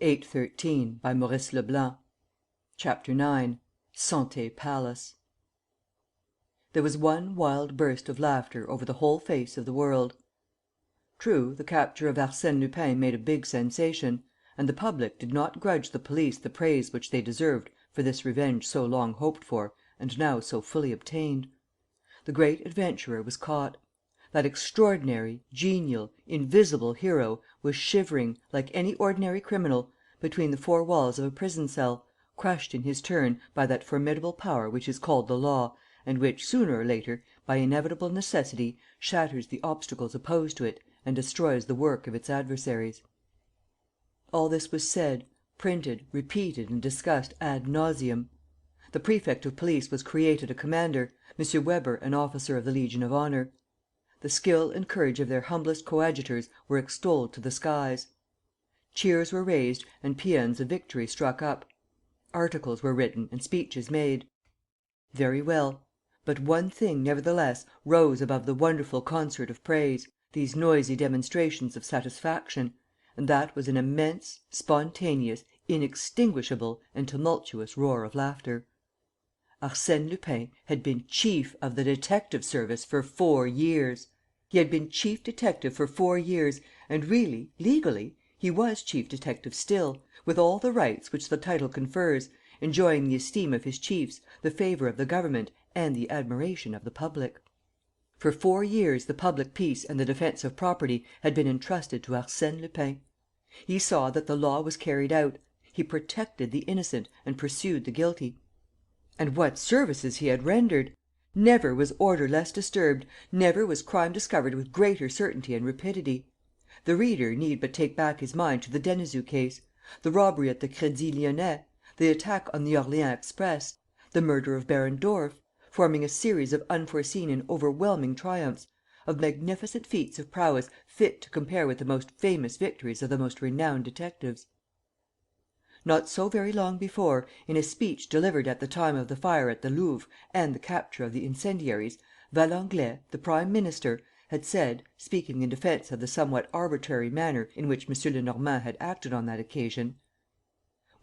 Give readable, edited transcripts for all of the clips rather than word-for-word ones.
813 by Maurice LEBLANC. Chapter 9. Santé Palace. There was one wild burst of laughter over the whole face of the world. True, the capture of Arsène Lupin made a big sensation, and the public did not grudge the police the praise which they deserved for this revenge so long hoped for and now so fully obtained. The great adventurer was caught. That extraordinary, genial, invisible hero was shivering, like any ordinary criminal, between the four walls of a prison cell, crushed in his turn by that formidable power which is called the law and which, sooner or later, by inevitable necessity, shatters the obstacles opposed to it and destroys the work of its adversaries. All this was said, printed, repeated and discussed ad nauseam. The prefect of police was created a commander, M. Weber an officer of the Legion of Honour. The skill and courage of their humblest coadjutors were extolled to the skies. Cheers were raised and paeans of victory struck up. Articles were written and speeches made. Very well. But one thing, nevertheless, rose above the wonderful concert of praise, these noisy demonstrations of satisfaction, and that was an immense, spontaneous, inextinguishable and tumultuous roar of laughter. Arsène Lupin had been chief of the detective service for 4 years. He had been chief detective for 4 years and really, legally, he was chief detective still, with all the rights which the title confers, enjoying the esteem of his chiefs, the favour of the government and the admiration of the public. For 4 years the public peace and the defence of property had been entrusted to Arsène Lupin. He saw that the law was carried out, he protected the innocent and pursued the guilty. And what services he had rendered! Never was order less disturbed, never was crime discovered with greater certainty and rapidity. The reader need but take back his mind to the Denizou case, the robbery at the Crédit Lyonnais, the attack on the Orléans Express, the murder of Baron Dorf, forming a series of unforeseen and overwhelming triumphs, of magnificent feats of prowess fit to compare with the most famous victories of the most renowned detectives. Not so very long before, in a speech delivered at the time of the fire at the Louvre and the capture of the incendiaries, Valenglay, the Prime Minister, had said, speaking in defence of the somewhat arbitrary manner in which M. Lenormand had acted on that occasion: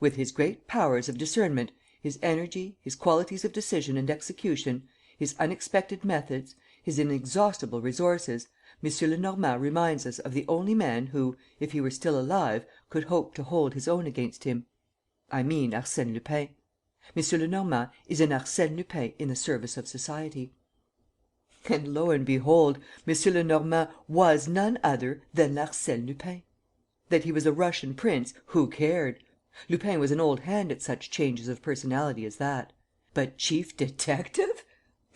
"With his great powers of discernment, his energy, his qualities of decision and execution, his unexpected methods, his inexhaustible resources, M. Lenormand reminds us of the only man who, if he were still alive, could hope to hold his own against him. I mean Arsène Lupin. M. Lenormand is an Arsène Lupin in the service of society." And lo and behold, M. Lenormand was none other than Arsène Lupin. That he was a Russian prince, who cared? Lupin was an old hand at such changes of personality as that. But chief detective?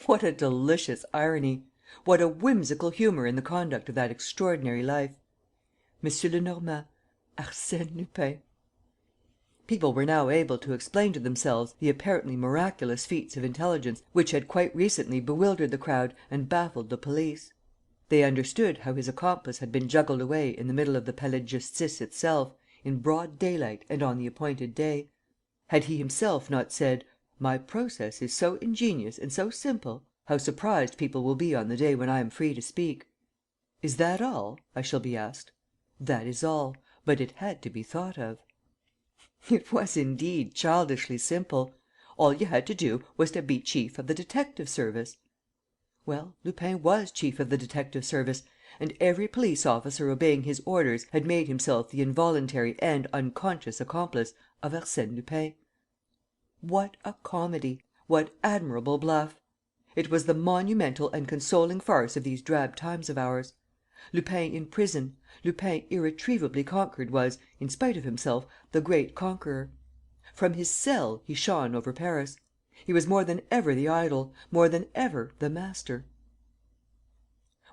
What a delicious irony! What a whimsical humour in the conduct of that extraordinary life! M. Lenormand, Arsène Lupin. People were now able to explain to themselves the apparently miraculous feats of intelligence which had quite recently bewildered the crowd and baffled the police. They understood how his accomplice had been juggled away in the middle of the Palais de Justice itself, in broad daylight and on the appointed day. Had he himself not said, "My process is so ingenious and so simple, how surprised people will be on the day when I am free to speak." Is that all? I shall be asked. That is all, but it had to be thought of. It was indeed childishly simple. All you had to do was to be chief of the detective service. Well, Lupin was chief of the detective service, and every police officer obeying his orders had made himself the involuntary and unconscious accomplice of Arsène Lupin. What a comedy! What admirable bluff! It was the monumental and consoling farce of these drab times of ours. Lupin in prison, Lupin irretrievably conquered was, in spite of himself, the great conqueror. From his cell he shone over Paris. He was more than ever the idol, more than ever the master.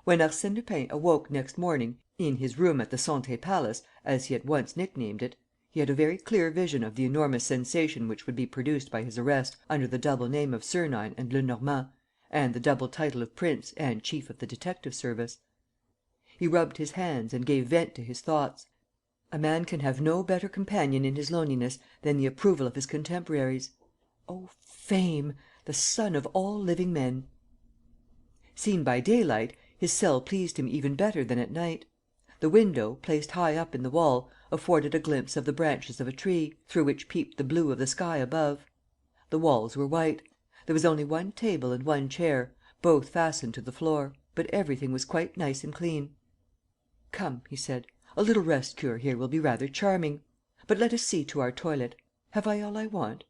When Arsène Lupin awoke next morning, in his room at the Santé Palace, as he at once nicknamed it, he had a very clear vision of the enormous sensation which would be produced by his arrest under the double name of Sernine and Lenormand, and the double title of prince and chief of the detective service. He rubbed his hands and gave vent to his thoughts. A man can have no better companion in his loneliness than the approval of his contemporaries. Oh, fame, the sun of all living men! Seen by daylight, his cell pleased him even better than at night. The window, placed high up in the wall, afforded a glimpse of the branches of a tree, through which peeped the blue of the sky above. The walls were white. There was only one table and one chair, both fastened to the floor, but everything was quite nice and clean. "Come," he said, "a little rest cure here will be rather charming. But let us see to our toilet. Have I all I want?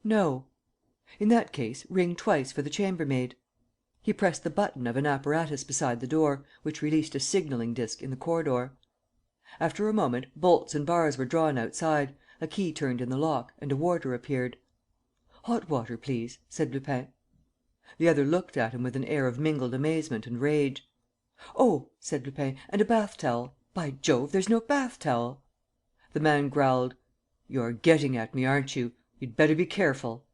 No. In that case, ring twice for the chambermaid." He pressed the button of an apparatus beside the door, which released a signalling disc in the corridor. After a moment, bolts and bars were drawn outside, a key turned in the lock and a warder appeared. "Hot water, please," said Lupin. The other looked at him with an air of mingled amazement and rage. "Oh," said Lupin, "and a bath towel. By Jove, there's no bath towel!" The man growled: "You're getting at me, aren't you? You'd better be careful."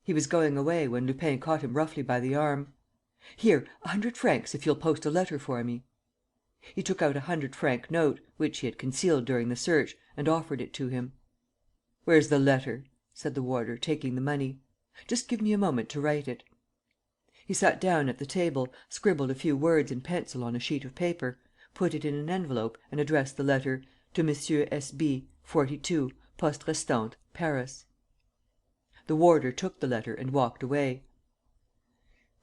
He was going away, when Lupin caught him roughly by the arm. "Here, 100 francs if you'll post a letter for me." He took out a 100-franc note, which he had concealed during the search, and offered it to him. "Where's the letter?" said the warder, taking the money. "Just give me a moment to write it." He sat down at the table, scribbled a few words in pencil on a sheet of paper, put it in an envelope and addressed the letter: "To Monsieur S.B., 42, Poste Restante, Paris." The warder took the letter and walked away.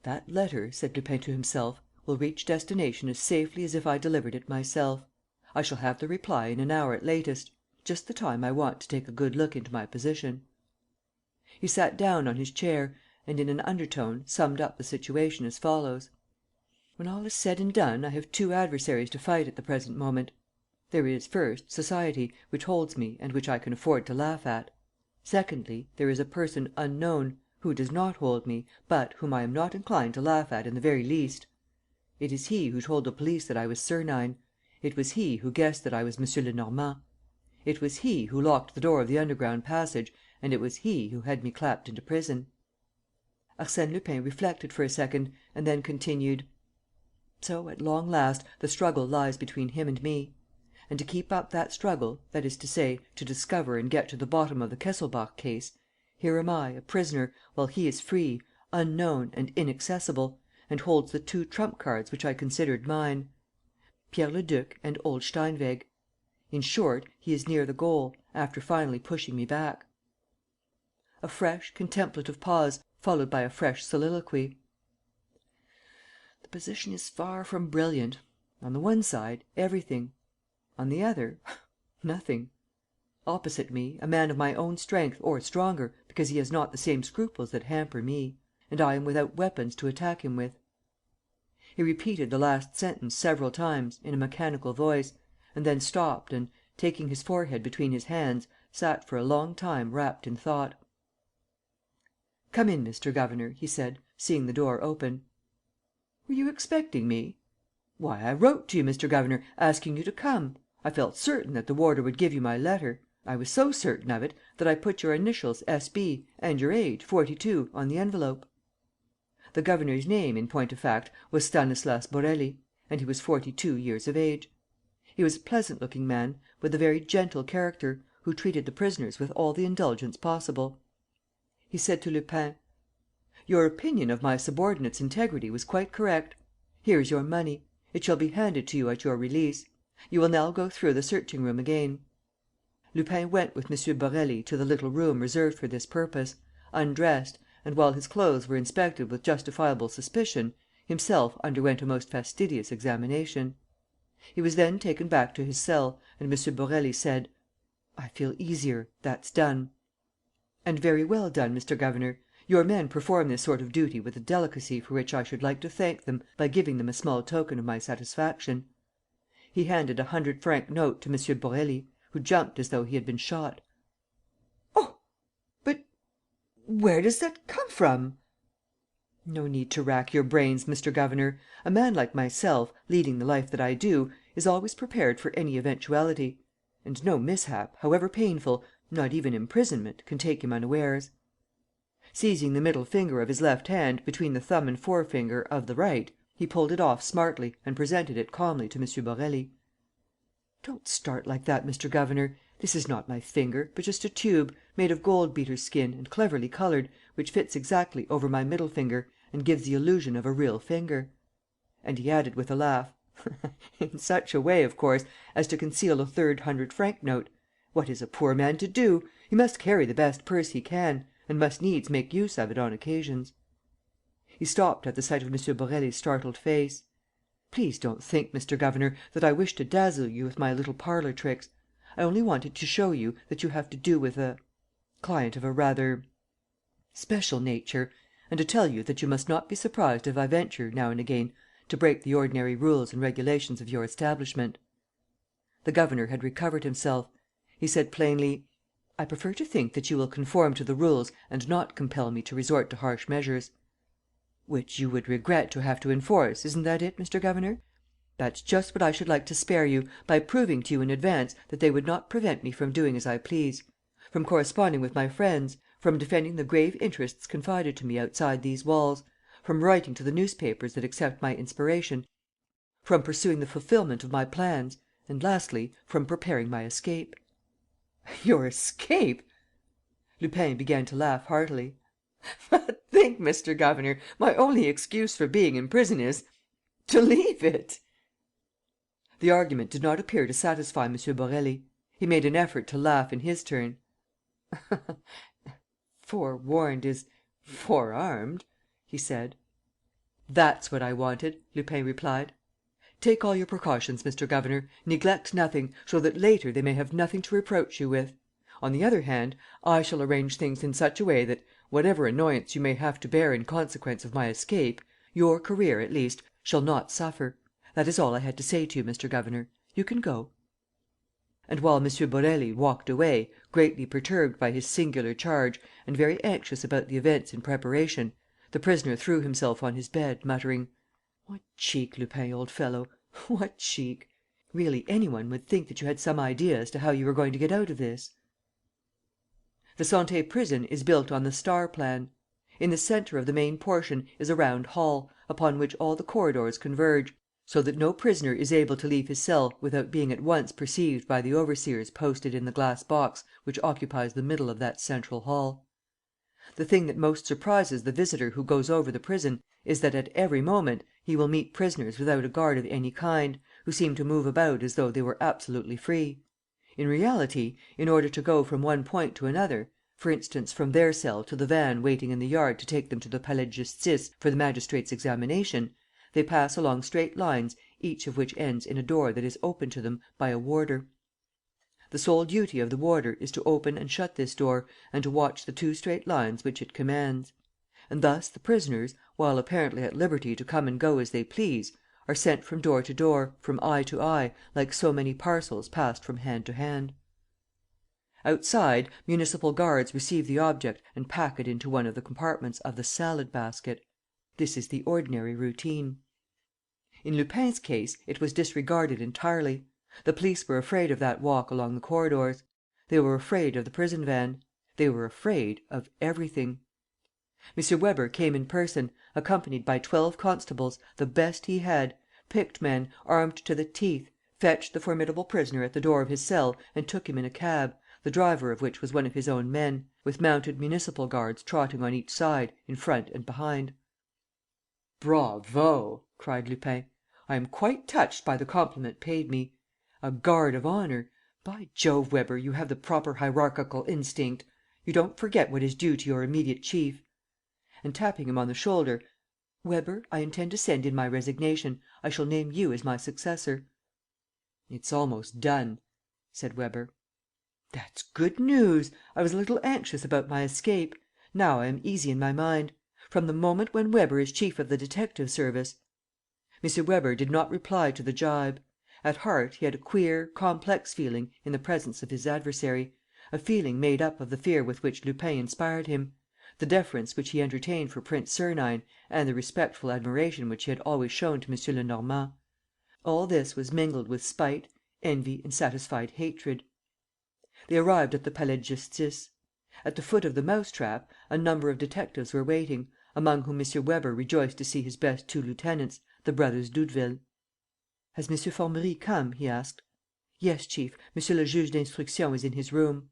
"That letter," said Lupin to himself, "will reach destination as safely as if I delivered it myself. I shall have the reply in an hour at latest, just the time I want to take a good look into my position." He sat down on his chair and, in an undertone, summed up the situation as follows: "When all is said and done, I have two adversaries to fight at the present moment. There is, first, society, which holds me and which I can afford to laugh at. Secondly, there is a person unknown, who does not hold me, but whom I am not inclined to laugh at in the very least. It is he who told the police that I was Sernine. It was he who guessed that I was M. Lenormand. It was he who locked the door of the underground passage, and it was he who had me clapped into prison." Arsène Lupin reflected for a second and then continued: "So, at long last, the struggle lies between him and me. And to keep up that struggle, that is to say, to discover and get to the bottom of the Kesselbach case, here am I, a prisoner, while he is free, unknown and inaccessible, and holds the two trump cards which I considered mine: Pierre Leduc and old Steinweg. In short, he is near the goal, after finally pushing me back." A fresh, contemplative pause, followed by a fresh soliloquy: "The position is far from brilliant. On the one side, everything. On the other, nothing. Opposite me, a man of my own strength or stronger, because he has not the same scruples that hamper me. And I am without weapons to attack him with." He repeated the last sentence several times, in a mechanical voice, and then stopped and, taking his forehead between his hands, sat for a long time wrapped in thought. "Come in, Mr. Governor," he said, seeing the door open. "Were you expecting me?" "Why, I wrote to you, Mr. Governor, asking you to come. I felt certain that the warder would give you my letter. I was so certain of it that I put your initials, S.B., and your age, 42, on the envelope." The governor's name, in point of fact, was Stanislas Borély, and he was 42 years of age. He was a pleasant-looking man, with a very gentle character, who treated the prisoners with all the indulgence possible. He said to Lupin: "Your opinion of my subordinate's integrity was quite correct. Here is your money. It shall be handed to you at your release. You will now go through the searching room again." Lupin went with M. Borély to the little room reserved for this purpose, undressed, and, while his clothes were inspected with justifiable suspicion, himself underwent a most fastidious examination. He was then taken back to his cell, and M. Borély said: "I feel easier. That's done." "And very well done, Mr. Governor. Your men perform this sort of duty with a delicacy for which I should like to thank them by giving them a small token of my satisfaction." He handed a 100-franc note to M. Borély, who jumped as though he had been shot. "Oh, but where does that come from?" "No need to rack your brains, Mr. Governor. A man like myself, leading the life that I do, is always prepared for any eventuality. And no mishap, however painful, not even imprisonment, can take him unawares." Seizing the middle finger of his left hand between the thumb and forefinger of the right, he pulled it off smartly and presented it calmly to M. Borély. "Don't start like that, Mr. Governor. This is not my finger, but just a tube, made of gold beater's skin and cleverly coloured, which fits exactly over my middle finger and gives the illusion of a real finger." And he added, with a laugh, In such a way, of course, as to conceal a 300-franc note. What is a poor man to do? He must carry the best purse he can, and must needs make use of it on occasions." He stopped at the sight of M. Borély's startled face. "Please don't think, Mr. Governor, that I wish to dazzle you with my little parlour tricks. I only wanted to show you that you have to do with a client of a rather special nature, and to tell you that you must not be surprised if I venture, now and again, to break the ordinary rules and regulations of your establishment." The governor had recovered himself. He said plainly: "I prefer to think that you will conform to the rules and not compel me to resort to harsh measures." "Which you would regret to have to enforce, isn't that it, Mr. Governor?" "That's just what I should like to spare you, by proving to you in advance that they would not prevent me from doing as I please, from corresponding with my friends, from defending the grave interests confided to me outside these walls, from writing to the newspapers that accept my inspiration, from pursuing the fulfilment of my plans, and, lastly, from preparing my escape." "Your escape?" Lupin began to laugh heartily. "But think, Mr. Governor, my only excuse for being in prison is to leave it!" The argument did not appear to satisfy M. Borély. He made an effort to laugh in his turn. "Forewarned is forearmed," he said. "That's what I wanted," Lupin replied. "Take all your precautions, Mr. Governor, neglect nothing, so that later they may have nothing to reproach you with. On the other hand, I shall arrange things in such a way that, whatever annoyance you may have to bear in consequence of my escape, your career, at least, shall not suffer. That is all I had to say to you, Mr. Governor. You can go." And while M. Borély walked away, greatly perturbed by his singular charge and very anxious about the events in preparation, the prisoner threw himself on his bed, muttering: "What cheek, Lupin, old fellow, what cheek! Really, any one would think that you had some idea as to how you were going to get out of this." The Santé prison is built on the star plan. In the centre of the main portion is a round hall, upon which all the corridors converge, so that no prisoner is able to leave his cell without being at once perceived by the overseers posted in the glass box which occupies the middle of that central hall. The thing that most surprises the visitor who goes over the prison is that at every moment he will meet prisoners without a guard of any kind, who seem to move about as though they were absolutely free. In reality, in order to go from one point to another, for instance from their cell to the van waiting in the yard to take them to the Palais de Justice for the magistrate's examination, they pass along straight lines each of which ends in a door that is opened to them by a warder. The sole duty of the warder is to open and shut this door and to watch the two straight lines which it commands. And thus the prisoners, while apparently at liberty to come and go as they please, are sent from door to door, from eye to eye, like so many parcels passed from hand to hand. Outside, municipal guards receive the object and pack it into one of the compartments of the salad basket. This is the ordinary routine. In Lupin's case, it was disregarded entirely. The police were afraid of that walk along the corridors. They were afraid of the prison van. They were afraid of everything. M. Weber came in person, accompanied by 12 constables, the best he had, picked men, armed to the teeth, fetched the formidable prisoner at the door of his cell and took him in a cab, the driver of which was one of his own men, with mounted municipal guards trotting on each side, in front and behind. "Bravo!" cried Lupin. "I am quite touched by the compliment paid me. A guard of honour! By Jove, Weber, you have the proper hierarchical instinct. You don't forget what is due to your immediate chief." And tapping him on the shoulder: "Weber, I intend to send in my resignation. I shall name you as my successor." "It's almost done," said Weber. "That's good news. I was a little anxious about my escape. Now I am easy in my mind. From the moment when Weber is chief of the detective service." M. Weber did not reply to the gibe. At heart, he had a queer, complex feeling in the presence of his adversary, a feeling made up of the fear with which Lupin inspired him, the deference which he entertained for Prince Sernine and the respectful admiration which he had always shown to M. Lenormand. All this was mingled with spite, envy and satisfied hatred. They arrived at the Palais de Justice. At the foot of the mousetrap, a number of detectives were waiting, among whom M. Weber rejoiced to see his best two lieutenants, the brothers Doudeville. "Has M. Formerie come?" he asked. "Yes, chief. Monsieur le Juge d'Instruction is in his room."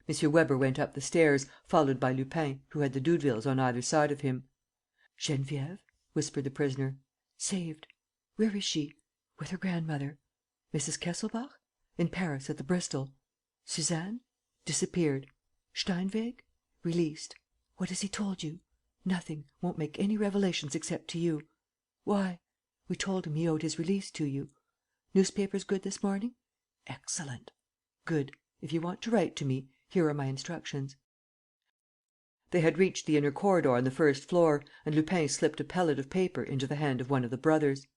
M. Weber went up the stairs, followed by Lupin, who had the Doudevilles on either side of him. "Geneviève?" whispered the prisoner. "Saved. Where is she?" With her grandmother. Mrs. Kesselbach? In Paris, at the Bristol. Suzanne? Disappeared. Steinweg? Released. What has he told you? Nothing. Won't make any revelations except to you. Why? We told him he owed his release to you. Newspapers good this morning? Excellent. Good. If you want to write to me, here are my instructions." They had reached the inner corridor on the first floor, and Lupin slipped a pellet of paper into the hand of one of the brothers.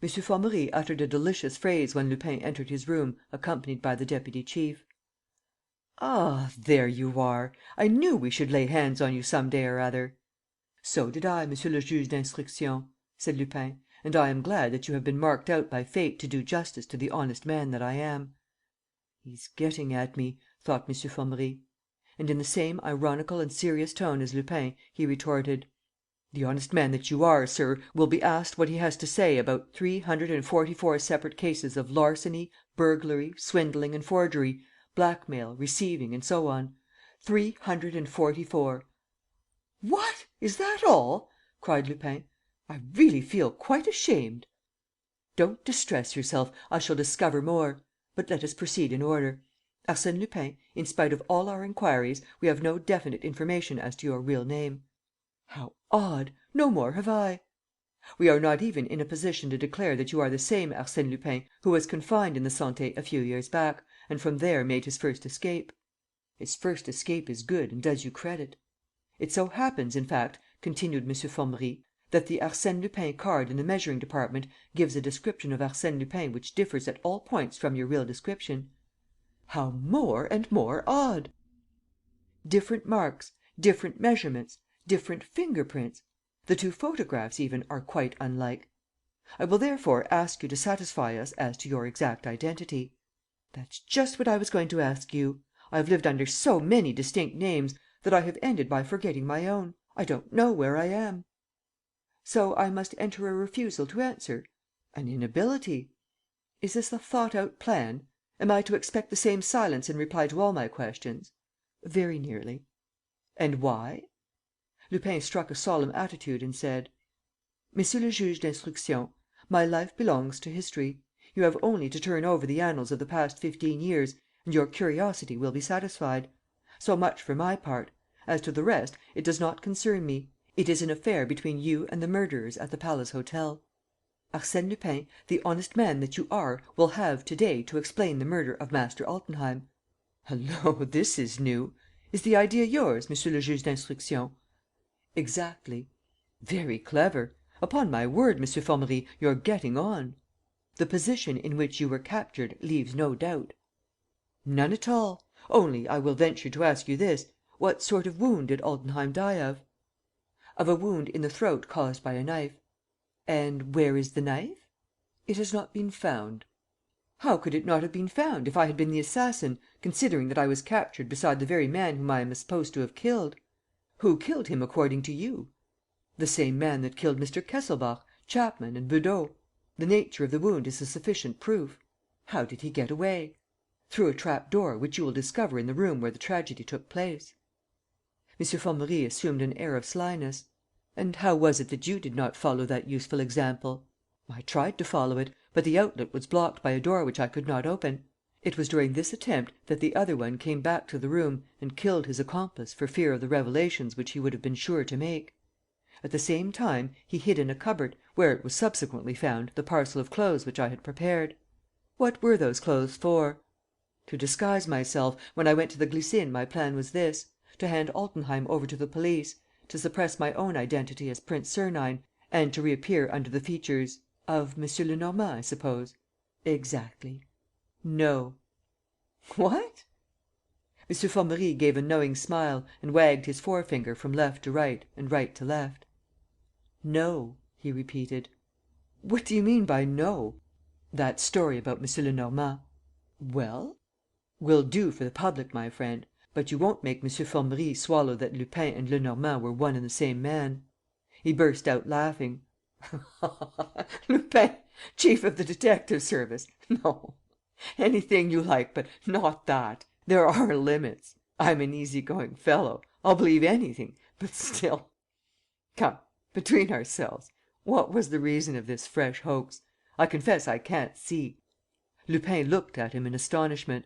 M. Formerie uttered a delicious phrase when Lupin entered his room accompanied by the deputy chief: "Ah, there you are! I knew we should lay hands on you some day or other." "So did I, Monsieur le Juge d'Instruction," said Lupin, "and I am glad that you have been marked out by fate to do justice to the honest man that I am." "He's getting at me," thought M. Formerie. And in the same ironical and serious tone as Lupin, he retorted: "The honest man that you are, sir, will be asked what he has to say about 344 separate cases of larceny, burglary, swindling and forgery, blackmail, receiving and so on. 344. "What! Is that all?" cried Lupin. "I really feel quite ashamed." "Don't distress yourself. I shall discover more. But let us proceed in order. Arsène Lupin, in spite of all our inquiries, we have no definite information as to your real name." "How odd! No more have I." "We are not even in a position to declare that you are the same Arsène Lupin who was confined in the Santé a few years back, and from there made his first escape." "His first escape is good and does you credit." "It so happens, in fact," continued M. Formerie, "that the Arsène Lupin card in the measuring department gives a description of Arsène Lupin which differs at all points from your real description." "How more and more odd!" "Different marks, different measurements, different finger prints. The two photographs, even, are quite unlike. I will therefore ask you to satisfy us as to your exact identity." "That's just what I was going to ask you. I have lived under so many distinct names that I have ended by forgetting my own. I don't know where I am." "So I must enter a refusal to answer? An inability? Is this a thought out plan? Am I to expect the same silence in reply to all my questions?" "Very nearly." "And why?" Lupin struck a solemn attitude and said: "Monsieur le Juge d'Instruction, my life belongs to history. You have only to turn over the annals of the past 15 years and your curiosity will be satisfied. So much for my part. As to the rest, it does not concern me. It is an affair between you and the murderers at the Palace Hotel. Arsène Lupin, the honest man that you are, will have to day to explain the murder of Master Altenheim." "Hullo, this is new! Is the idea yours, Monsieur le Juge d'Instruction?" "Exactly." "Very clever. Upon my word, M. Formerie, you're getting on. The position in which you were captured leaves no doubt." "None at all. Only, I will venture to ask you this: what sort of wound did Altenheim die of?" "Of a wound in the throat caused by a knife." "And where is the knife?" "It has not been found." "How could it not have been found, if I had been the assassin, considering that I was captured beside the very man whom I am supposed to have killed?" "Who killed him, according to you?" "The same man that killed Mr. Kesselbach, Chapman and Beudot. The nature of the wound is a sufficient proof." "How did he get away?" "Through a trap door, which you will discover in the room where the tragedy took place." M. Formerie assumed an air of slyness: "And how was it that you did not follow that useful example?" "I tried to follow it, but the outlet was blocked by a door which I could not open. It was during this attempt that the other one came back to the room and killed his accomplice for fear of the revelations which he would have been sure to make. At the same time, he hid in a cupboard, where it was subsequently found, the parcel of clothes which I had prepared." "What were those clothes for?" "To disguise myself. When I went to the Glycines my plan was this: to hand Altenheim over to the police, to suppress my own identity as Prince Sernine and to reappear under the features of M. Lenormand, I suppose?" "Exactly." "No." "What?" M. Formerie gave a knowing smile and wagged his forefinger from left to right and right to left. "No," he repeated. "What do you mean by no?" "That story about M. Lenormand." "Well?" "Will do for the public, my friend. But you won't make M. Formerie swallow that Lupin and Lenormand were one and the same man." He burst out laughing: "Lupin, chief of the detective service! No, anything you like, but not that. There are limits. I'm an easy going fellow. I'll believe anything. But still. Come, between ourselves, what was the reason of this fresh hoax? I confess I can't see." Lupin looked at him in astonishment.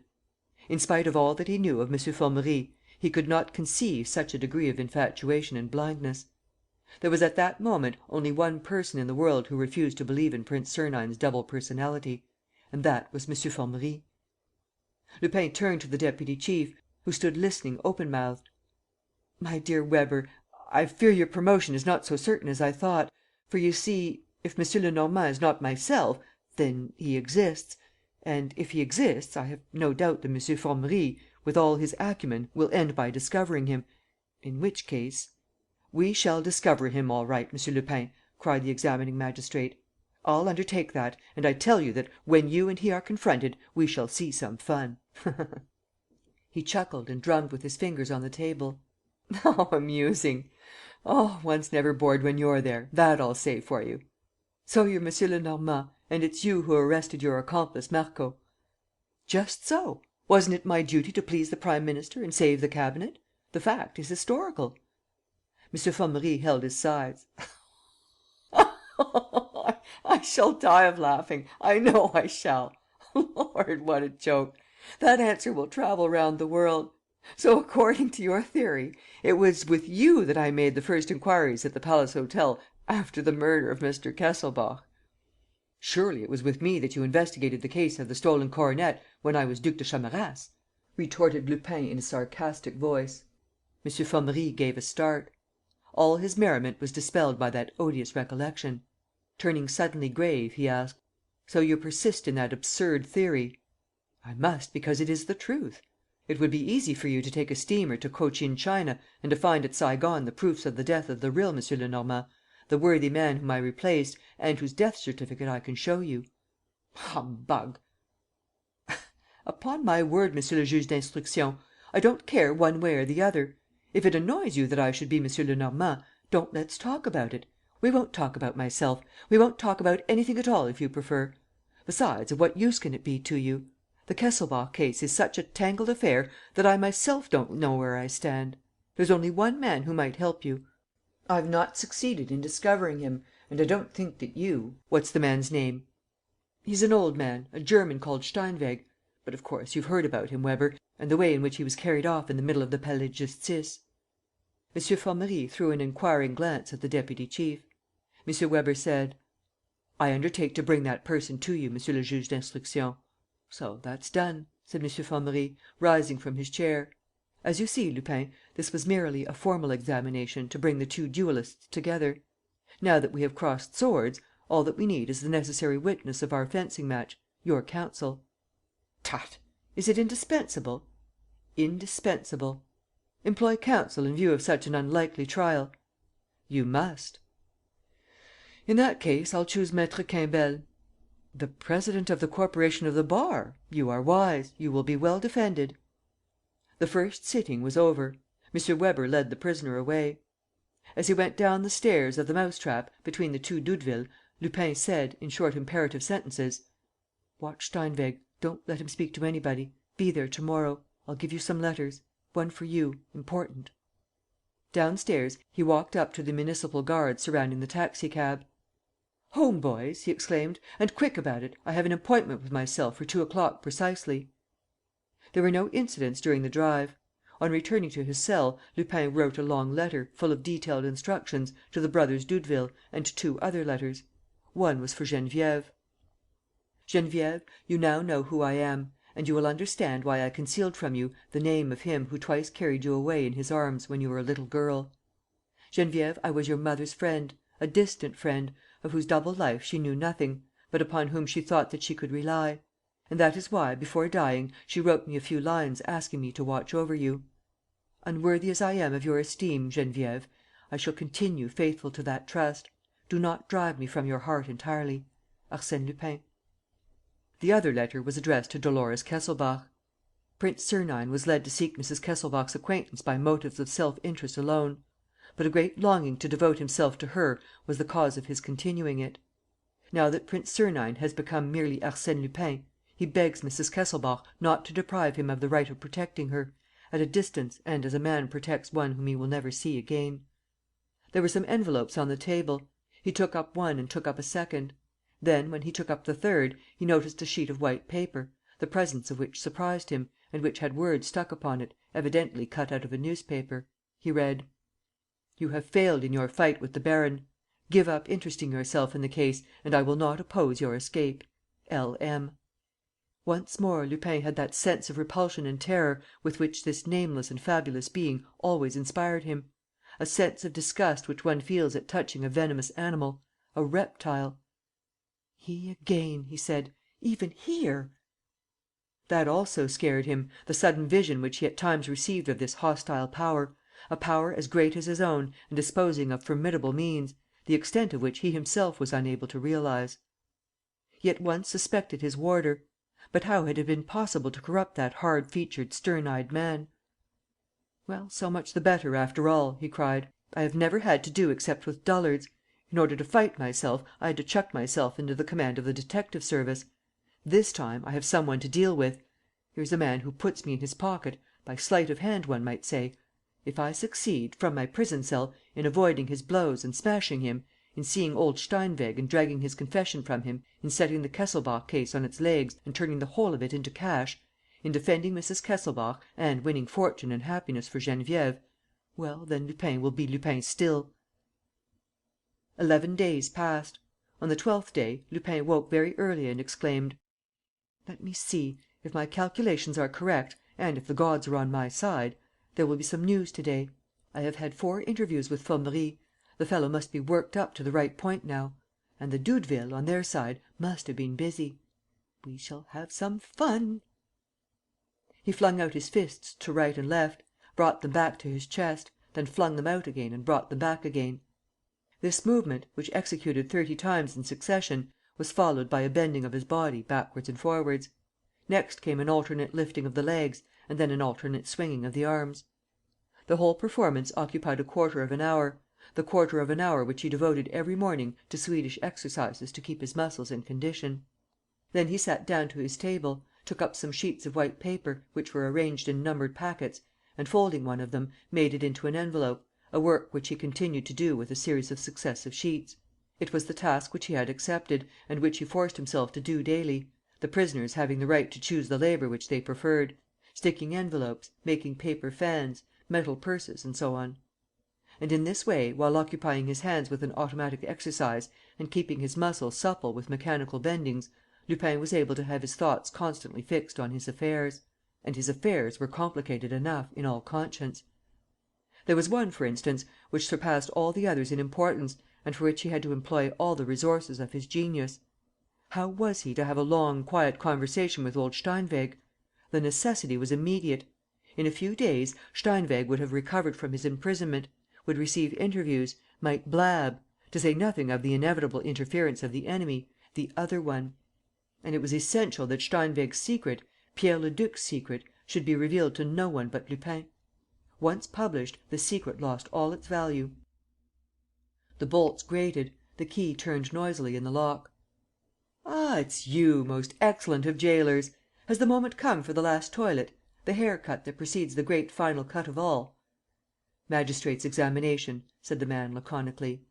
In spite of all that he knew of M. Formerie, he could not conceive such a degree of infatuation and blindness. There was at that moment only one person in the world who refused to believe in Prince Sernine's double personality; and that was M. Formerie. Lupin turned to the deputy chief, who stood listening open-mouthed. "My dear Weber, I fear your promotion is not so certain as I thought. For, you see, if M. Lenormand is not myself, then he exists. And, if he exists, I have no doubt that M. Formerie, with all his acumen, will end by discovering him. In which case ..." "We shall discover him all right, M. Lupin," cried the examining magistrate. "I'll undertake that, and I tell you that, when you and he are confronted, we shall see some fun." He chuckled and drummed with his fingers on the table. "How amusing! Oh, one's never bored when you're there, that I'll say for you. So you're M. Lenormand, and it's you who arrested your accomplice Marco?" "Just so. Wasn't it my duty to please the prime minister and save the cabinet? The fact is historical." M. Formerie held his sides. "I shall die of laughing, I know I shall. Lord, what a joke! That answer will travel round the world. So, according to your theory, it was with you that I made the first inquiries at the Palace Hotel after the murder of Mr. Kesselbach?" "Surely it was with me that you investigated the case of the stolen coronet when I was Duc de Chamerace?" retorted Lupin in a sarcastic voice. M. Formerie gave a start. All his merriment was dispelled by that odious recollection. Turning suddenly grave, he asked: "So you persist in that absurd theory?" "I must, because it is the truth. It would be easy for you to take a steamer to Cochin China and to find at Saigon the proofs of the death of the real M. Lenormand, the worthy man whom I replaced and whose death certificate I can show you." "Humbug!" "Upon my word, Monsieur le Juge d'Instruction, I don't care one way or the other. If it annoys you that I should be M. Lenormand, don't let's talk about it. We won't talk about myself. We won't talk about anything at all, if you prefer. Besides, of what use can it be to you? The Kesselbach case is such a tangled affair that I myself don't know where I stand. There's only one man who might help you. I've not succeeded in discovering him, and I don't think that you. What's the man's name?" "He's an old man, a German called Steinweg. But, of course, you've heard about him, Weber, and the way in which he was carried off in the middle of the Palais de Justice." M. Formerie threw an inquiring glance at the deputy chief. M. Weber said: "I undertake to bring that person to you, Monsieur le Juge d'Instruction." "So that's done," said M. Formerie, rising from his chair. "As you see, Lupin, this was merely a formal examination to bring the two duellists together. Now that we have crossed swords, all that we need is the necessary witness of our fencing match, your counsel." "Tut! Is it indispensable?" "Indispensable." "Employ counsel in view of such an unlikely trial?" "You must." "In that case, I'll choose Maître Quimbel." "The president of the Corporation of the Bar! You are wise. You will be well defended." The first sitting was over. M. Weber led the prisoner away. As he went down the stairs of the Mousetrap, between the two Doudevilles, Lupin said, in short imperative sentences: "Watch Steinweg. Don't let him speak to anybody. Be there to morrow. I'll give you some letters. One for you, important." Downstairs, he walked up to the municipal guards surrounding the taxi cab: "Home, boys!" he exclaimed. "And quick about it. I have an appointment with myself for 2 o'clock precisely." There were no incidents during the drive. On returning to his cell, Lupin wrote a long letter, full of detailed instructions, to the brothers Doudeville, and 2 other letters. One was for Geneviève: "Geneviève, you now know who I am, and you will understand why I concealed from you the name of him who twice carried you away in his arms when you were a little girl. Geneviève, I was your mother's friend, a distant friend, of whose double life she knew nothing, but upon whom she thought that she could rely. And that is why, before dying, she wrote me a few lines asking me to watch over you. Unworthy as I am of your esteem, Geneviève, I shall continue faithful to that trust. Do not drive me from your heart entirely. "ARSÈNE LUPIN." The other letter was addressed to Dolores Kesselbach. Prince Sernine was led to seek Mrs. Kesselbach's acquaintance by motives of self-interest alone. But a great longing to devote himself to her was the cause of his continuing it. Now that Prince Sernine has become merely Arsène Lupin, he begs Mrs. Kesselbach not to deprive him of the right of protecting her, at a distance and as a man protects one whom he will never see again. There were some envelopes on the table. He took up one and took up a second. Then, when he took up the third, he noticed a sheet of white paper, the presence of which surprised him, and which had words stuck upon it, evidently cut out of a newspaper. He read: "You have failed in your fight with the baron. Give up interesting yourself in the case, and I will not oppose your escape. L.M." Once more Lupin had that sense of repulsion and terror with which this nameless and fabulous being always inspired him, a sense of disgust which one feels at touching a venomous animal, a reptile. "He again," he said. "Even here!" That also scared him, the sudden vision which he at times received of this hostile power, a power as great as his own and disposing of formidable means, the extent of which he himself was unable to realize. He at once suspected his warder. But how had it been possible to corrupt that hard-featured, stern-eyed man? "Well, so much the better, after all," he cried. "I have never had to do except with dullards. In order to fight myself, I had to chuck myself into the command of the detective service. This time, I have some one to deal with. Here's a man who puts me in his pocket, by sleight of hand, one might say. If I succeed, from my prison cell, in avoiding his blows and smashing him, in seeing old Steinweg and dragging his confession from him, in setting the Kesselbach case on its legs and turning the whole of it into cash, in defending Mrs. Kesselbach and winning fortune and happiness for Geneviève, well, then Lupin will be Lupin still." 11 days passed. On the 12th day, Lupin woke very early and exclaimed: "Let me see. If my calculations are correct, and if the gods are on my side, there will be some news to day. I have had 4 interviews with Formerie. The fellow must be worked up to the right point now. And the Doudevilles, on their side, must have been busy. We shall have some fun." He flung out his fists to right and left, brought them back to his chest, then flung them out again and brought them back again. This movement, which executed 30 times in succession, was followed by a bending of his body backwards and forwards. Next came an alternate lifting of the legs and then an alternate swinging of the arms. The whole performance occupied a quarter of an hour, the quarter of an hour which he devoted every morning to Swedish exercises to keep his muscles in condition. Then he sat down to his table, took up some sheets of white paper, which were arranged in numbered packets, and, folding one of them, made it into an envelope, a work which he continued to do with a series of successive sheets. It was the task which he had accepted, and which he forced himself to do daily, the prisoners having the right to choose the labour which they preferred: sticking envelopes, making paper fans, metal purses, and so on. And in this way, while occupying his hands with an automatic exercise and keeping his muscles supple with mechanical bendings, Lupin was able to have his thoughts constantly fixed on his affairs. And his affairs were complicated enough, in all conscience. There was one, for instance, which surpassed all the others in importance and for which he had to employ all the resources of his genius. How was he to have a long, quiet conversation with old Steinweg? The necessity was immediate. In a few days, Steinweg would have recovered from his imprisonment, would receive interviews, might blab, to say nothing of the inevitable interference of the enemy, the other one. And it was essential that Steinweg's secret, Pierre Leduc's secret, should be revealed to no one but Lupin. Once published, the secret lost all its value. The bolts grated, the key turned noisily in the lock. "Ah, it's you, most excellent of jailers! Has the moment come for the last toilet, the hair-cut that precedes the great final cut of all?" "Magistrate's examination," said the man, laconically.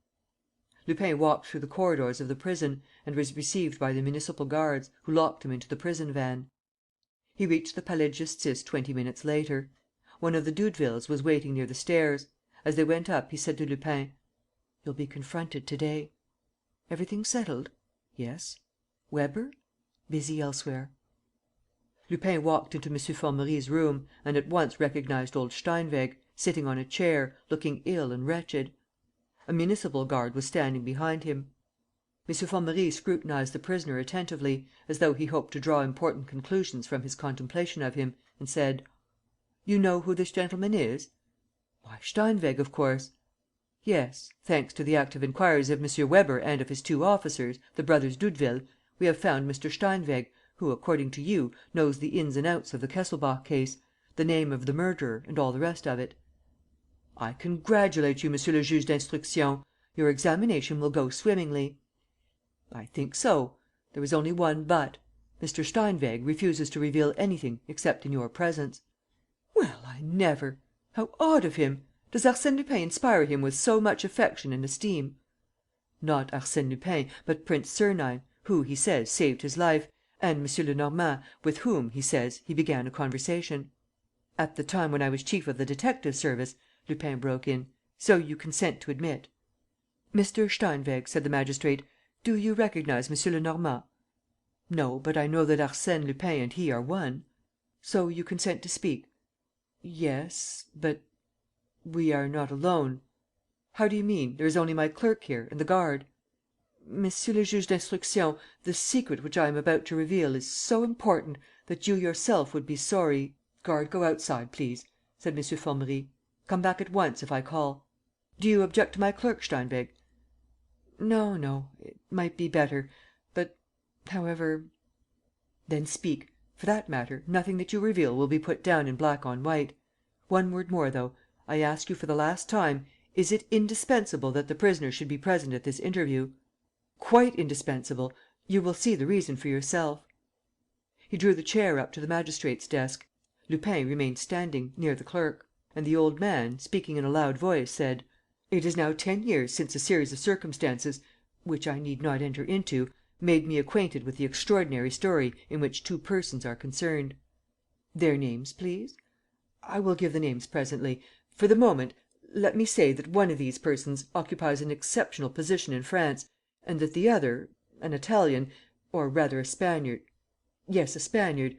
Lupin walked through the corridors of the prison and was received by the municipal guards, who locked him into the prison van. He reached the Palais de Justice 20 minutes later. One of the Doudevilles was waiting near the stairs. As they went up, he said to Lupin: "You'll be confronted to day." "Everything settled?" "Yes." "Weber?" "Busy elsewhere." Lupin walked into M. Formerie's room and at once recognized old Steinweg, sitting on a chair, looking ill and wretched. A municipal guard was standing behind him. M. Formerie scrutinized the prisoner attentively, as though he hoped to draw important conclusions from his contemplation of him, and said: "You know who this gentleman is?" "Why, Steinweg, of course." "Yes. Thanks to the active inquiries of M. Weber and of his 2 officers, the brothers Doudeville, we have found Mr. Steinweg, who, according to you, knows the ins and outs of the Kesselbach case, the name of the murderer and all the rest of it." "I congratulate you, Monsieur le Juge d'Instruction. Your examination will go swimmingly." "I think so. There is only one 'but.' Mr. Steinweg refuses to reveal anything except in your presence." "Well, I never! How odd of him! Does Arsène Lupin inspire him with so much affection and esteem?" "Not Arsène Lupin, but Prince Sernine, who, he says, saved his life, and M. Lenormand, with whom, he says, he began a conversation." "At the time when I was chief of the detective service," Lupin broke in. "So you consent to admit?" "Mr. Steinweg," said the magistrate, "do you recognize M. Lenormand?" "No, but I know that Arsène Lupin and he are one." "So you consent to speak?" "Yes, but...." "We are not alone." "How do you mean? There is only my clerk here and the guard." "Monsieur le Juge d'Instruction, the secret which I am about to reveal is so important that you yourself would be sorry. Guard, go outside, please," said M. Formerie. "Come back at once if I call. Do you object to my clerk, Steinweg?" "No, no, it might be better. But, however...." "Then speak. For that matter, nothing that you reveal will be put down in black on white. One word more, though. I ask you for the last time, is it indispensable that the prisoner should be present at this interview?" "Quite indispensable. You will see the reason for yourself." He drew the chair up to the magistrate's desk. Lupin remained standing, near the clerk. And the old man, speaking in a loud voice, said: "It is now 10 years since a series of circumstances, which I need not enter into, made me acquainted with the extraordinary story in which two persons are concerned." "Their names, please?" "I will give the names presently. For the moment, let me say that one of these persons occupies an exceptional position in France and that the other, an Italian, or rather a Spaniard. Yes, a Spaniard."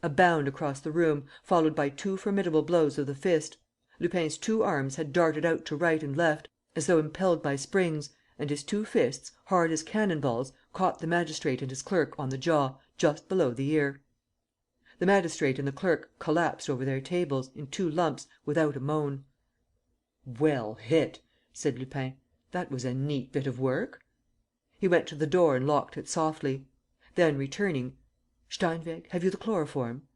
A bound across the room, followed by two formidable blows of the fist. Lupin's two arms had darted out to right and left, as though impelled by springs, and his two fists, hard as cannon balls, caught the magistrate and his clerk on the jaw, just below the ear. The magistrate and the clerk collapsed over their tables, in two lumps, without a moan. "Well hit!" said Lupin. "That was a neat bit of work." He went to the door and locked it softly. Then, returning: "Steinweg, have you the chloroform?"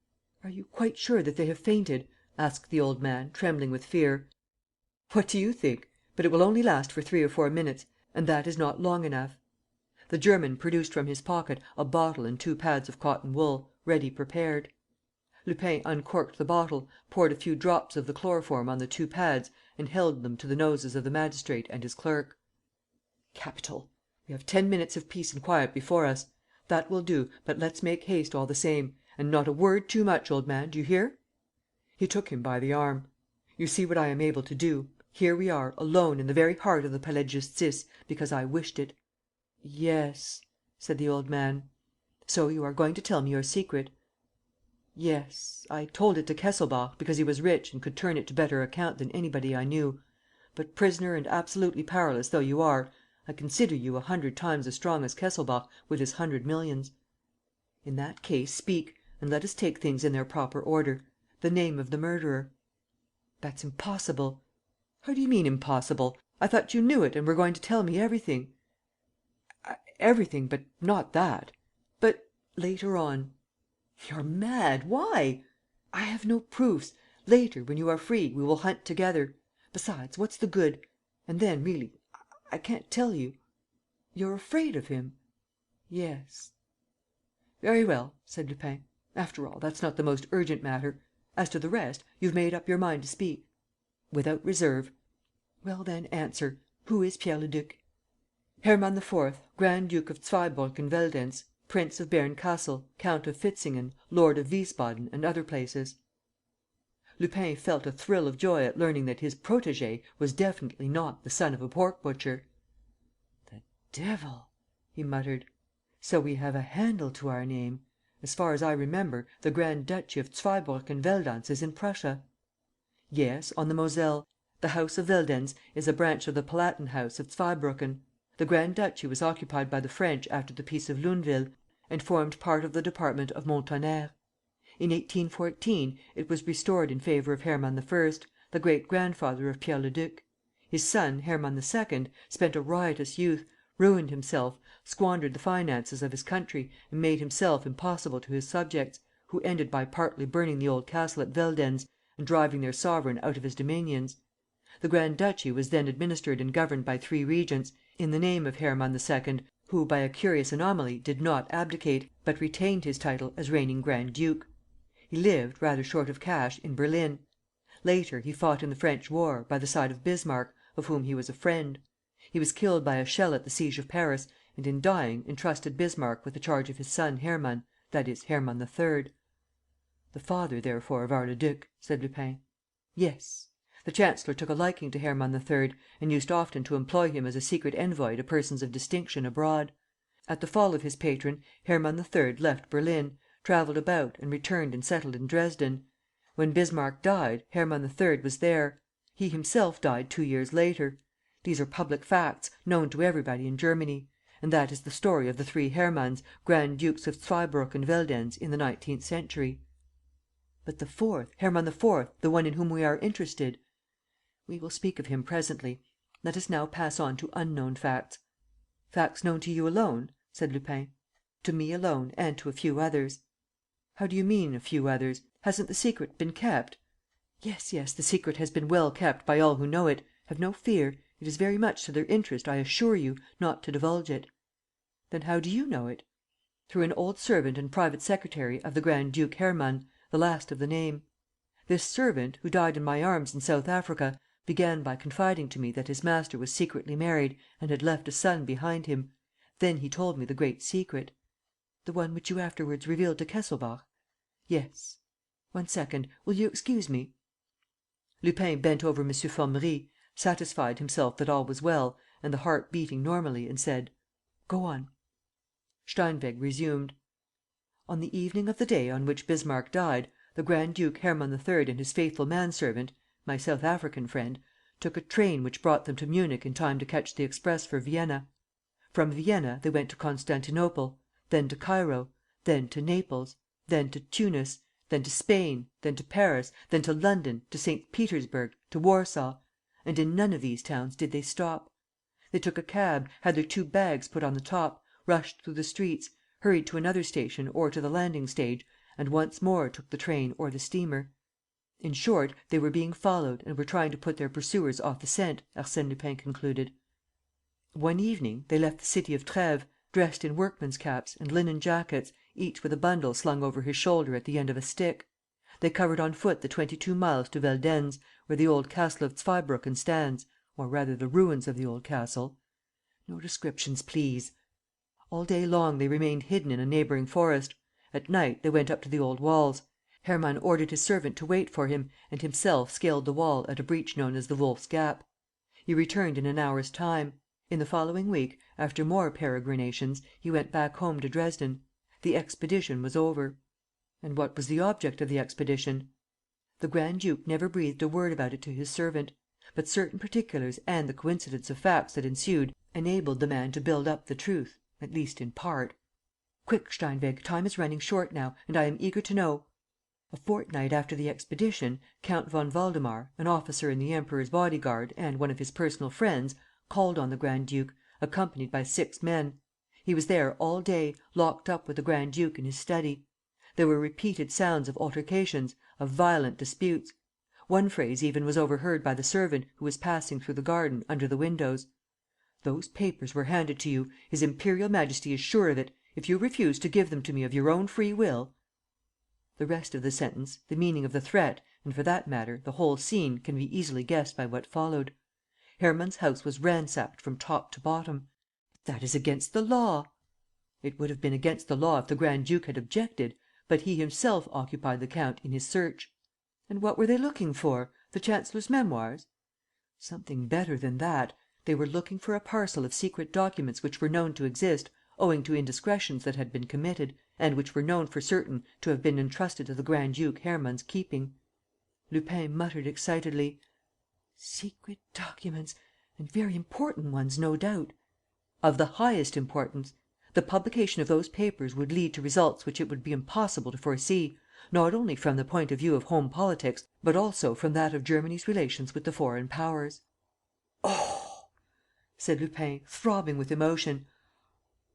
"Are you quite sure that they have fainted?" asked the old man, trembling with fear. "What do you think? But it will only last for 3 or 4 minutes; and that is not long enough." The German produced from his pocket a bottle and 2 pads of cotton wool, ready prepared. Lupin uncorked the bottle, poured a few drops of the chloroform on the 2 pads and held them to the noses of the magistrate and his clerk. "Capital! We have 10 minutes of peace and quiet before us. That will do, but let's make haste all the same. And not a word too much, old man, do you hear?" He took him by the arm: "You see what I am able to do. Here we are, alone in the very heart of the Palais de Justice, because I wished it." "Yes," said the old man. "So you are going to tell me your secret?" "Yes. I told it to Kesselbach, because he was rich and could turn it to better account than anybody I knew. But, prisoner and absolutely powerless though you are, I consider you 100 times as strong as Kesselbach with his 100 millions." "In that case, speak, and let us take things in their proper order. The name of the murderer." "That's impossible." "How do you mean, impossible? I thought you knew it and were going to tell me everything." "Everything, but not that." "But ..." "Later on." "You're mad. Why?" "I have no proofs. Later, when you are free, we will hunt together. Besides, what's the good? And then, really, I can't tell you." "You're afraid of him?" "Yes." "Very well," said Lupin. "After all, that's not the most urgent matter. As to the rest, you've made up your mind to speak?" "Without reserve." "Well, then, answer. Who is Pierre Leduc?" "Hermann IV., Grand Duke of Zweibrucken Veldenz, Prince of Berncastel, Count of Fistingen, Lord of Wiesbaden and other places." Lupin felt a thrill of joy at learning that his protégé was definitely not the son of a pork butcher. "The devil!" he muttered. "So we have a handle to our name. As far as I remember, the Grand Duchy of Zweibrucken Veldenz is in Prussia." "Yes, on the Moselle. The House of Veldenz is a branch of the Palatin House of Zweibrucken. The Grand Duchy was occupied by the French after the Peace of Luneville, and formed part of the department of Montagnard. In 1814, it was restored in favour of Hermann I., the great grandfather of Pierre Leduc. His son, Hermann II., spent a riotous youth, ruined himself, squandered the finances of his country and made himself impossible to his subjects, who ended by partly burning the old castle at Veldenz and driving their sovereign out of his dominions. The Grand Duchy was then administered and governed by 3 regents, in the name of Hermann II., who, by a curious anomaly, did not abdicate, but retained his title as reigning Grand Duke. He lived, rather short of cash, in Berlin. Later, he fought in the French war, by the side of Bismarck, of whom he was a friend. He was killed by a shell at the siege of Paris, and in dying entrusted Bismarck with the charge of his son Hermann, that is, Hermann III." "The father, therefore, of our Leduc," said Lupin. "Yes. The chancellor took a liking to Hermann III., and used often to employ him as a secret envoy to persons of distinction abroad. At the fall of his patron, Hermann III. left Berlin, travelled about, and returned and settled in Dresden. When Bismarck died, Hermann III. was there. He himself died 2 years later. These are public facts, known to everybody in Germany. And that is the story of the three Hermanns, Grand Dukes of Zweibrück and Veldenz, in the 19th century." "But the fourth, Hermann IV., the one in whom we are interested?" "We will speak of him presently. Let us now pass on to unknown facts." "Facts known to you alone?" said Lupin. "To me alone and to a few others." "How do you mean, a few others? Hasn't the secret been kept?" "Yes, yes, the secret has been well kept by all who know it. Have no fear. It is very much to their interest, I assure you, not to divulge it." "Then how do you know it?" "Through an old servant and private secretary of the Grand duke Hermann, the last of the name. This servant, who died in my arms in South Africa, began by confiding to me that his master was secretly married and had left a son behind him. Then he told me the great secret." "The one which you afterwards revealed to Kesselbach?" "Yes. One second. Will you excuse me?" Lupin bent over M. Formerie, satisfied himself that all was well and the heart beating normally, and said: "Go on." Steinweg resumed: "On the evening of the day on which Bismarck died, the Grand duke Hermann III. and his faithful manservant, my South African friend, took a train which brought them to Munich in time to catch the express for Vienna. From Vienna they went to Constantinople, then to Cairo, then to Naples, then to Tunis, then to Spain, then to Paris, then to London, to St. Petersburg, to Warsaw; and in none of these towns did they stop. They took a cab, had their 2 bags put on the top, rushed through the streets, hurried to another station or to the landing stage, and once more took the train or the steamer. In short, they were being followed and were trying to put their pursuers off the scent," Arsène Lupin concluded. "One evening, they left the city of Trèves, dressed in workmen's caps and linen jackets, each with a bundle slung over his shoulder at the end of a stick. They covered on foot the 22 miles to Veldenz, where the old castle of Zweibrücken stands, or rather the ruins of the old castle. No descriptions, please. All day long they remained hidden in a neighboring forest. At night they went up to the old walls. Hermann ordered his servant to wait for him, and himself scaled the wall at a breach known as the Wolf's Gap. He returned in an hour's time. In the following week, after more peregrinations, he went back home to Dresden. The expedition was over." "And what was the object of the expedition?" "The Grand duke never breathed a word about it to his servant. But certain particulars and the coincidence of facts that ensued enabled the man to build up the truth, at least in part. Quick, Steinweg, time is running short now, and I am eager to know." "A fortnight after the expedition, Count von Waldemar, an officer in the Emperor's body guard and one of his personal friends, called on the Grand duke, accompanied by 6 men. He was there all day, locked up with the Grand duke in his study. There were repeated sounds of altercations, of violent disputes. One phrase even was overheard by the servant, who was passing through the garden, under the windows: 'Those papers were handed to you. His Imperial Majesty is sure of it. If you refuse to give them to me of your own free will.' The rest of the sentence, the meaning of the threat, and, for that matter, the whole scene, can be easily guessed by what followed. Hermann's house was ransacked from top to bottom." "But that is against the law." "It would have been against the law if the Grand duke had objected. But he himself occupied the count in his search." "And what were they looking for? The chancellor's memoirs?" "Something better than that. They were looking for a parcel of secret documents which were known to exist, owing to indiscretions that had been committed, and which were known for certain to have been entrusted to the Grand duke Hermann's keeping." Lupin muttered excitedly: "Secret documents ... and very important ones, no doubt." "Of the highest importance. The publication of those papers would lead to results which it would be impossible to foresee, not only from the point of view of home politics, but also from that of Germany's relations with the foreign powers." "Oh!" said Lupin, throbbing with emotion.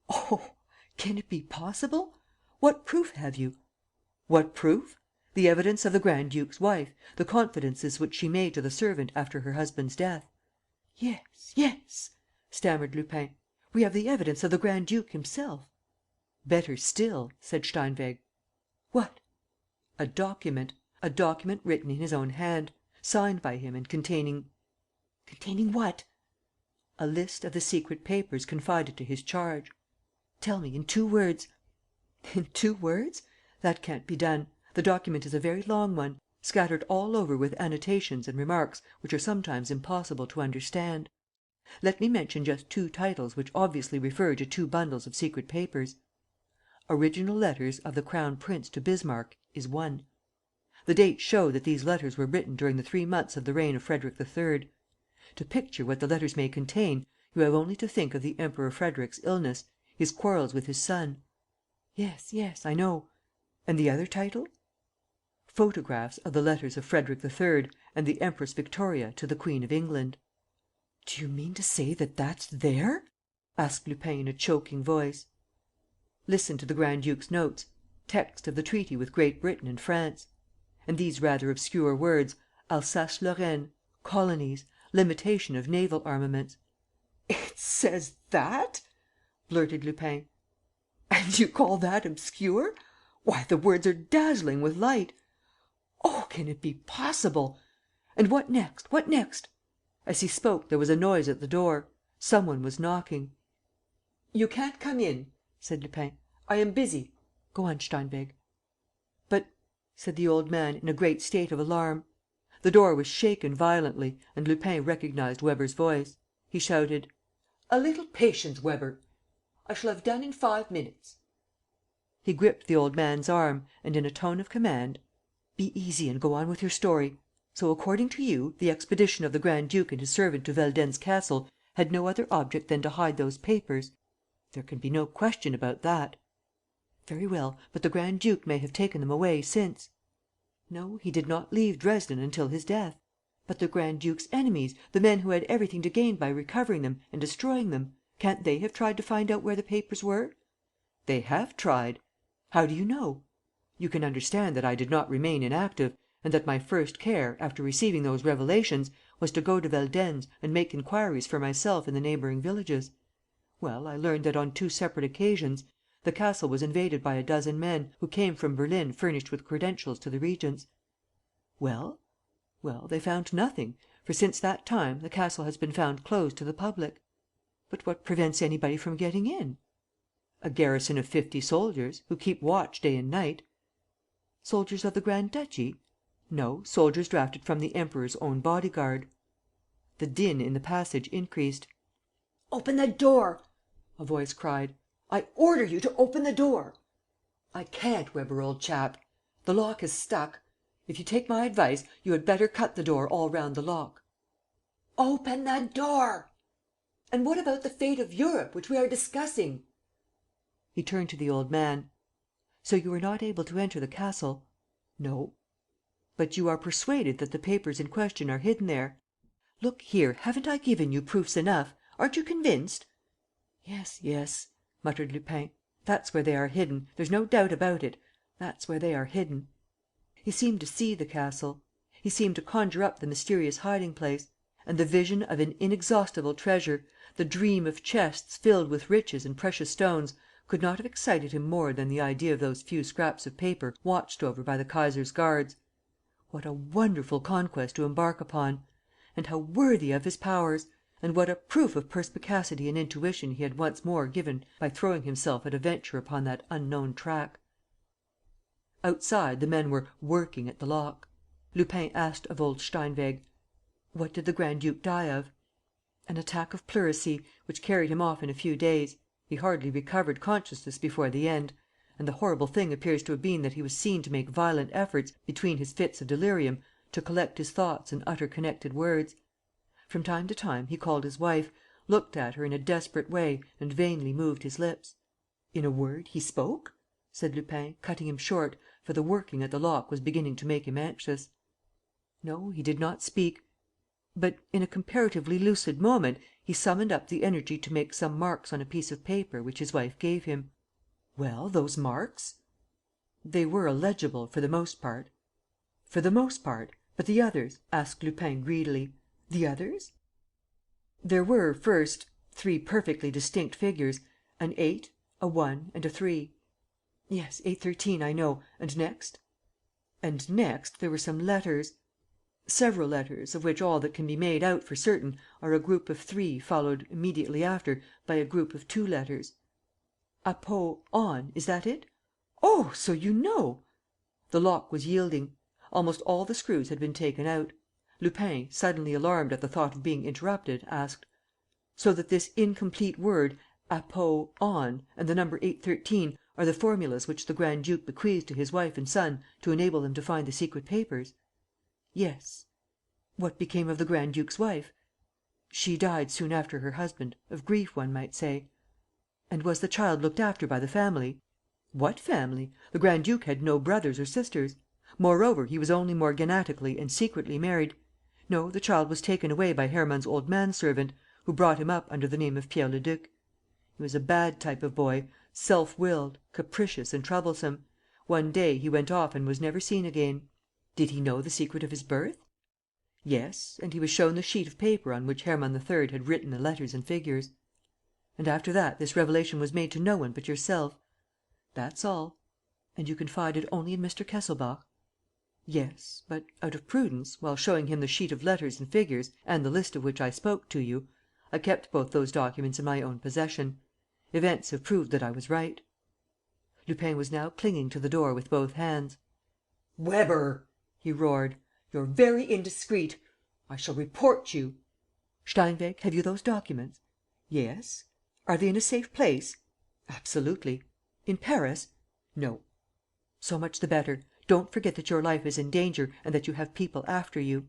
"Oh, can it be possible? What proof have you?" "What proof? The evidence of the Grand duke's wife, the confidences which she made to the servant after her husband's death." "Yes, yes," stammered Lupin. "We have the evidence of the Grand duke himself." "Better still," said Steinweg. "What?" "A document. A document written in his own hand, signed by him and containing..." "Containing what?" A list of the secret papers confided to his charge. Tell me, in 2 words. In 2 words? That can't be done. The document is a very long one, scattered all over with annotations and remarks which are sometimes impossible to understand. Let me mention just 2 titles which obviously refer to 2 bundles of secret papers. Original letters of the Crown Prince to Bismarck is one. The dates show that these letters were written during the 3 months of the reign of Frederick III. To picture what the letters may contain, you have only to think of the Emperor Frederick's illness, his quarrels with his son. Yes, yes, I know. And the other title? Photographs of the letters of Frederick III. And the Empress Victoria to the Queen of England. Do you mean to say that that's there? Asked Lupin in a choking voice. Listen to the Grand Duke's notes: text of the treaty with Great Britain and France. And these rather obscure words: Alsace-Lorraine, colonies, limitation of naval armaments. It says that? Blurted Lupin. And you call that obscure? Why, the words are dazzling with light. Oh, can it be possible? And what next? What next? As he spoke, there was a noise at the door. Some one was knocking. You can't come in, said Lupin. I am busy. Go on, Steinweg. But, said the old man, in a great state of alarm. The door was shaken violently and Lupin recognized Weber's voice. He shouted: "A little patience, Weber. I shall have done in 5 minutes." He gripped the old man's arm and, in a tone of command: "Be easy and go on with your story. So, according to you, the expedition of the Grand Duke and his servant to Veldenz Castle had no other object than to hide those papers? There can be no question about that. Very well, but the Grand Duke may have taken them away since. No, he did not leave Dresden until his death. But the Grand Duke's enemies, the men who had everything to gain by recovering them and destroying them, can't they have tried to find out where the papers were?" "They have tried." "How do you know?" "You can understand that I did not remain inactive and that my first care, after receiving those revelations, was to go to Veldenz and make inquiries for myself in the neighboring villages. Well, I learned that, on 2 separate occasions, the castle was invaded by a dozen men, who came from Berlin furnished with credentials to the regents." "Well?" "Well, they found nothing, for, since that time, the castle has been found closed to the public." "But what prevents anybody from getting in?" "A garrison of 50 soldiers, who keep watch day and night." "Soldiers of the Grand Duchy?" "No, soldiers drafted from the Emperor's own body guard." The din in the passage increased. "Open the door!" a voice cried. "I order you to open the door!" "I can't, Weber, old chap. The lock is stuck. If you take my advice, you had better cut the door all round the lock." "Open the door!" "And what about the fate of Europe, which we are discussing?" He turned to the old man. "So you were not able to enter the castle?" "No." "But you are persuaded that the papers in question are hidden there? Look here, haven't I given you proofs enough? Aren't you convinced?" "Yes, yes," muttered Lupin. "That's where they are hidden, there's no doubt about it, that's where they are hidden." He seemed to see the castle. He seemed to conjure up the mysterious hiding place. And the vision of an inexhaustible treasure, the dream of chests filled with riches and precious stones, could not have excited him more than the idea of those few scraps of paper watched over by the Kaiser's guards. What a wonderful conquest to embark upon! And how worthy of his powers! And what a proof of perspicacity and intuition he had once more given by throwing himself at a venture upon that unknown track! Outside, the men were "working" at the lock. Lupin asked of old Steinweg: "What did the Grand Duke die of?" "An attack of pleurisy, which carried him off in a few days. He hardly recovered consciousness before the end. And the horrible thing appears to have been that he was seen to make violent efforts, between his fits of delirium, to collect his thoughts and utter connected words. From time to time, he called his wife, looked at her in a desperate way and vainly moved his lips." "In a word, he spoke?" said Lupin, cutting him short, for the "working" at the lock was beginning to make him anxious. "No, he did not speak. But, in a comparatively lucid moment, he summoned up the energy to make some marks on a piece of paper which his wife gave him." "Well, those marks?" "They were illegible, for the most part." "For the most part? But the others?" asked Lupin, greedily. "The others?" "There were, first, 3 perfectly distinct figures: an 8, a 1 and a 3. "Yes, 813, I know. And next?" "And next, there were some letters." Several letters, of which all that can be made out for certain are a group of 3 followed, immediately after, by a group of 2 letters. Apo on, is that it? Oh, so you know!" The lock was yielding. Almost all the screws had been taken out. Lupin, suddenly alarmed at the thought of being interrupted, asked: "So that this incomplete word, Apo on, and the number 813 are the formulas which the grand duke bequeathed to his wife and son to enable them to find the secret papers?" "Yes." "What became of the grand duke's wife?" "She died soon after her husband, of grief, one might say." "And was the child looked after by the family?" "What family? The grand duke had no brothers or sisters. Moreover, he was only morganatically and secretly married. No, the child was taken away by Hermann's old manservant, who brought him up under the name of Pierre Leduc. He was a bad type of boy, self-willed, capricious and troublesome. One day, he went off and was never seen again." "Did he know the secret of his birth?" "Yes, and he was shown the sheet of paper on which Hermann III. Had written the letters and figures." "And after that this revelation was made to no one but yourself?" "That's all." "And you confided only in Mr. Kesselbach?" "Yes, but, out of prudence, while showing him the sheet of letters and figures and the list of which I spoke to you, I kept both those documents in my own possession. Events have proved that I was right." Lupin was now clinging to the door with both hands. "Weber!" he roared. "You're very indiscreet. I shall report you." "Steinweg, have you those documents?" "Yes." "Are they in a safe place?" "Absolutely." "In Paris?" "No." "So much the better. Don't forget that your life is in danger and that you have people after you."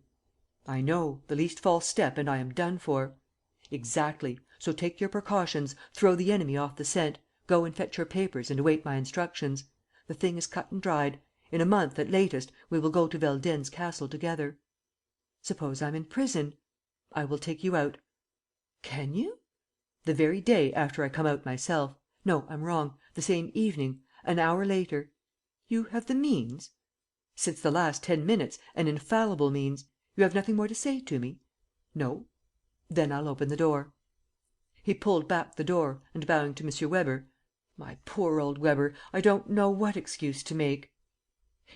"I know. The least false step and I am done for." "Exactly. So take your precautions, throw the enemy off the scent, go and fetch your papers and await my instructions. The thing is cut and dried. In a month, at latest, we will go to Veldenz Castle together." "Suppose I'm in prison?" "I will take you out." "Can you?" "The very day after I come out myself. No, I'm wrong: the same evening, an hour later." "You have the means?" "Since the last 10 minutes, an infallible means. You have nothing more to say to me?" "No." "Then I'll open the door." He pulled back the door and, bowing to M. Weber: "My poor old Weber, I don't know what excuse to make."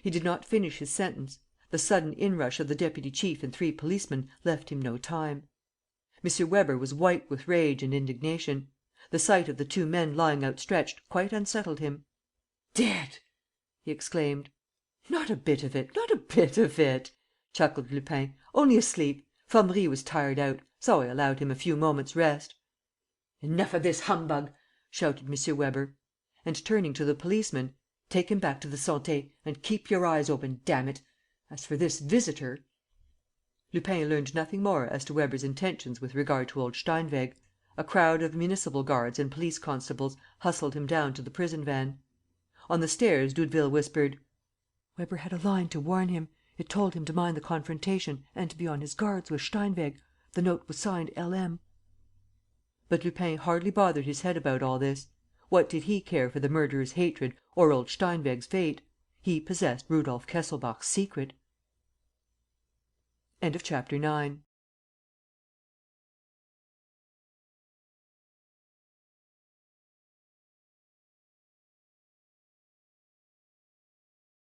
He did not finish his sentence. The sudden inrush of the deputy chief and 3 policemen left him no time. M. Weber was white with rage and indignation. The sight of the 2 men lying outstretched quite unsettled him. "Dead!" he exclaimed. "Not a bit of it, not a bit of it!" chuckled Lupin. "Only asleep. Formerie was tired out. So I allowed him a few moments' rest." "Enough of this humbug!" shouted M. Weber. And, turning to the policeman, "Take him back to the Santé and keep your eyes open, damn it! As for this visitor. ..." Lupin learned nothing more as to Weber's intentions with regard to old Steinweg. A crowd of municipal guards and police constables hustled him down to the prison van. On the stairs, Doudeville whispered: "Weber had a line to warn him. It told him to mind the confrontation and to be on his guards with Steinweg. The note was signed L.M." But Lupin hardly bothered his head about all this. What did he care for the murderer's hatred or old Steinweg's fate? He possessed Rudolf Kesselbach's secret. Chapter 10.